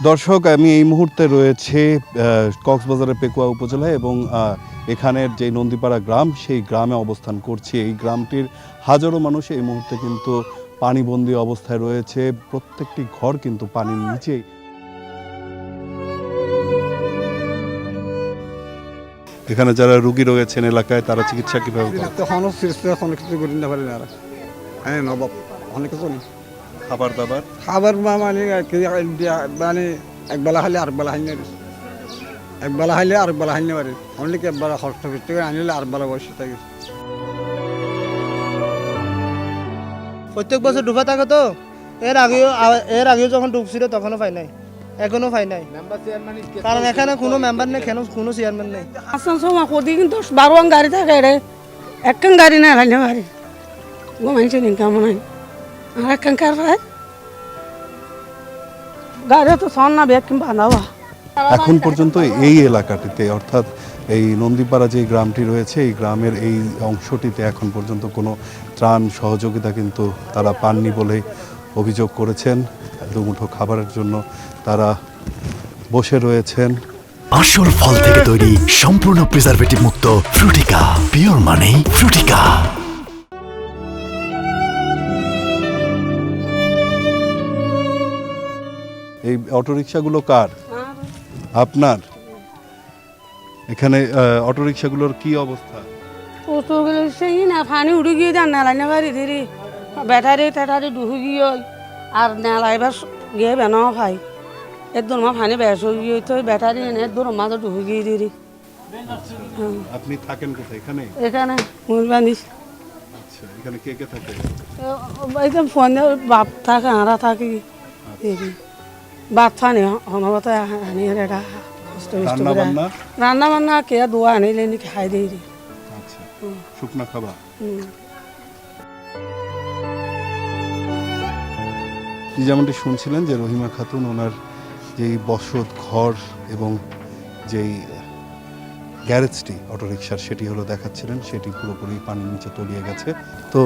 দর্শক, আমি এই মুহূর্তে রয়েছে কক্সবাজারের পেকুয়া উপজেলায় এবং এখানের যে নন্দীপাড়া গ্রাম, সেই গ্রামে অবস্থান করছি। এই গ্রামটির হাজারো মানুষ এই মুহূর্তে কিন্তু পানিবন্দী অবস্থায় রয়েছে। প্রত্যেকটি ঘর কিন্তু পানির নিচেই। এখানে যারা রোগী রয়েছেন এলাকায়, তারা চিকিৎসা কিভাবে খাবার দাবার মানে একবেলা খাইলে আরেকবেলা খাইনি একবেলা খাইলে আরেকবেলা খাইনি পারে অনেক একবেলা খরচ করতে আনিলে আরেকবেলা বসে থাকে। প্রত্যেক বছর ডুবা থাকে তো, এর আগেও যখন ডুবছিল তখনও পাই নাই, এখনো পাই নাই, কারণ এখানে কোনো মেম্বার নেই, কেন কোনো চেয়ারম্যান নেই। আসাম সময় কদি কিন্তু 12 গাড়ি থাকে রে, একখান গাড়ি না রাইলে পারে গো মানুষের ইনকাম নাই। আর একখান কার পায় গাড়ি তো সন না ব্যাগ কিংবা বাঁধাওয়া। এখন পর্যন্ত এই এলাকাটিতে, অর্থাৎ এই নন্দীপাড়া যে গ্রামটি রয়েছে, এই গ্রামের এই অংশটিতে এখন পর্যন্ত কোনো ত্রাণ সহযোগিতা কিন্তু তারা পাননি বলে অভিযোগ করেছেন। দুমুঠো খাবারের জন্য তারা বসে রয়েছেন। আসল ফল থেকে তৈরি, সম্পূর্ণ প্রিজারভেটিভ মুক্ত ফ্রুটিকা, পিওর মানে ফ্রুটিকা। এই অটোরিকশাগুলো কার? আপনার? এখানে অটোরিকশাগুলোর কি অবস্থা? অটোগুলো সেই না পানি উড়ে গিয়ে যান নালাই না বাড়ি ধীরে ব্যাটারি ট্যাটারি ডুবে গিয়ে আর নালাইবার গিয়ে বেনাও ভাই এর দোর মা পানি বেশ হয়ে গিয়ে তো ব্যাটারি এনে দোর মাঝে ডুবে গিয়ে ধীরে। আপনি থাকেন কোথায়? এখানে এখানে মূল বানিস। আচ্ছা, এখানে কে কে থাকে? এই তো ফোনে বাপ থাকে, আরা থাকি, বাপ ফানি অনবত আনি এটা রান্না বান্না কে দোয়া আনিলে নাকি খাই দিয়ে দি। আচ্ছা, শুকনা খাবার। যেমনটি শুনছিলেন যে রহিমা খাতুন ওনার যেই বসত ঘর এবং যেই গ্যারেজটি অটোরিকশার, সেটি হলো দেখাচ্ছিলেন, সেটি পুরোপুরি পানির নিচে তলিয়ে গেছে। তো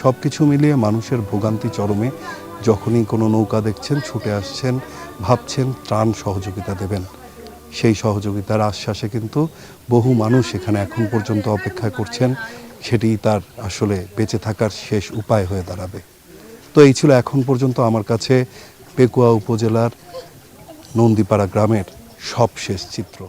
সব কিছু মিলিয়ে মানুষের ভোগান্তি চরমে। যখনই কোনো নৌকা দেখছেন ছুটে আসছেন, ভাবছেন ত্রাণ সহযোগিতা দেবেন। সেই সহযোগিতার আশ্বাসে কিন্তু বহু মানুষ এখানে এখন পর্যন্ত অপেক্ষা করছেন। সেটি তার আসলে বেঁচে থাকার শেষ উপায় হয়ে দাঁড়াবে। তো এই ছিল এখন পর্যন্ত আমার কাছে পেকুয়া উপজেলার নন্দীপাড়া গ্রামের সবশেষ চিত্র।